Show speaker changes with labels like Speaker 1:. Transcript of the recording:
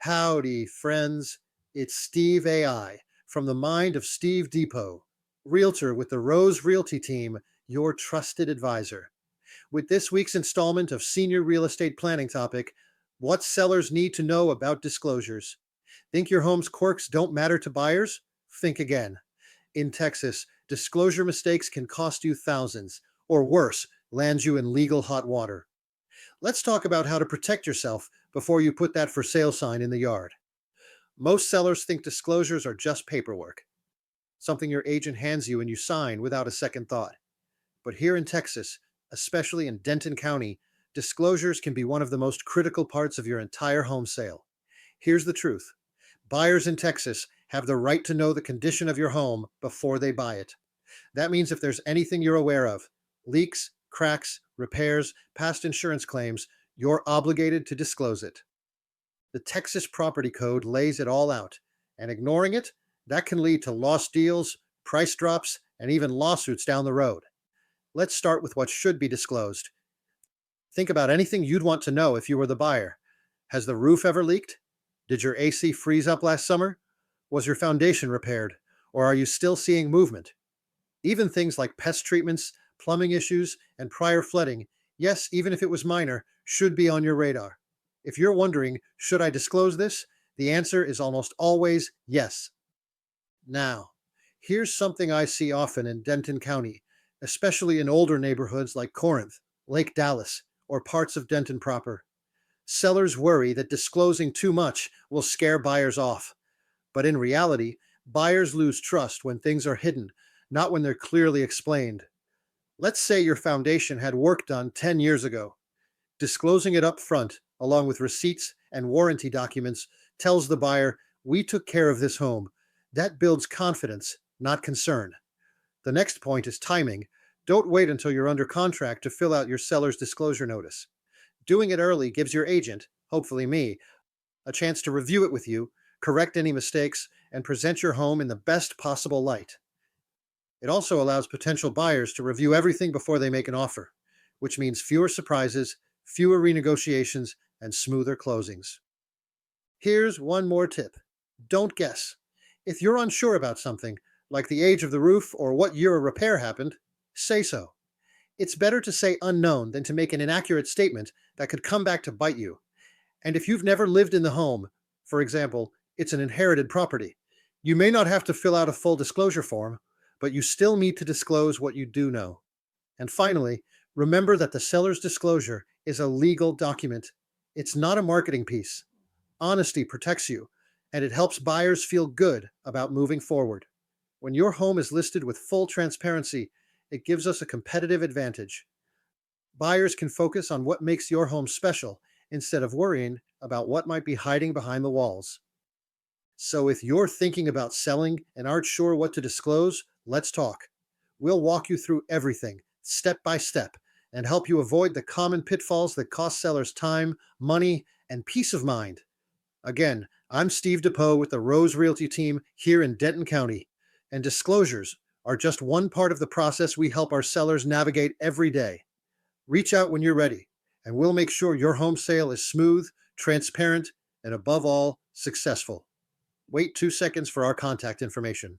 Speaker 1: Howdy, friends. It's Steve AI from the mind of Steve Depoe, Realtor with the Rose Realty Team, your trusted advisor. With this week's installment of Senior Real Estate Planning topic, what sellers need to know about disclosures. Think your home's quirks don't matter to buyers? Think again. In Texas, disclosure mistakes can cost you thousands, or worse, land you in legal hot water. Let's talk about how to protect yourself before you put that for sale sign in the yard. Most sellers think disclosures are just paperwork, something your agent hands you and you sign without a second thought. But here in Texas, especially in Denton County, disclosures can be one of the most critical parts of your entire home sale. Here's the truth. Buyers in Texas have the right to know the condition of your home before they buy it. That means if there's anything you're aware of, leaks, cracks, repairs, past insurance claims, you're obligated to disclose it. The Texas Property Code lays it all out, and ignoring it, that can lead to lost deals, price drops, and even lawsuits down the road. Let's start with what should be disclosed. Think about anything you'd want to know if you were the buyer. Has the roof ever leaked? Did your AC freeze up last summer? Was your foundation repaired? Or are you still seeing movement? Even things like pest treatments, plumbing issues, and prior flooding, yes, even if it was minor, should be on your radar. If you're wondering, should I disclose this? The answer is almost always yes. Now, here's something I see often in Denton County, especially in older neighborhoods like Corinth, Lake Dallas, or parts of Denton proper. Sellers worry that disclosing too much will scare buyers off. But in reality, buyers lose trust when things are hidden, not when they're clearly explained. Let's say your foundation had work done 10 years ago. Disclosing it up front, along with receipts and warranty documents, tells the buyer, we took care of this home. That builds confidence, not concern. The next point is timing. Don't wait until you're under contract to fill out your seller's disclosure notice. Doing it early gives your agent, hopefully me, a chance to review it with you, correct any mistakes, and present your home in the best possible light. It also allows potential buyers to review everything before they make an offer, which means fewer surprises, fewer renegotiations, and smoother closings. Here's one more tip. Don't guess. If you're unsure about something, like the age of the roof or what year a repair happened, say so. It's better to say unknown than to make an inaccurate statement that could come back to bite you. And if you've never lived in the home, for example, it's an inherited property, you may not have to fill out a full disclosure form, but you still need to disclose what you do know. And finally, remember that the seller's disclosure is a legal document. It's not a marketing piece. Honesty protects you, and it helps buyers feel good about moving forward. When your home is listed with full transparency, it gives us a competitive advantage. Buyers can focus on what makes your home special instead of worrying about what might be hiding behind the walls. So if you're thinking about selling and aren't sure what to disclose, let's talk. We'll walk you through everything, step by step, and help you avoid the common pitfalls that cost sellers time, money, and peace of mind. Again, I'm Steve Depoe with the Rose Realty Team here in Denton County, and disclosures are just one part of the process we help our sellers navigate every day. Reach out when you're ready, and we'll make sure your home sale is smooth, transparent, and above all, successful. Wait 2 seconds for our contact information.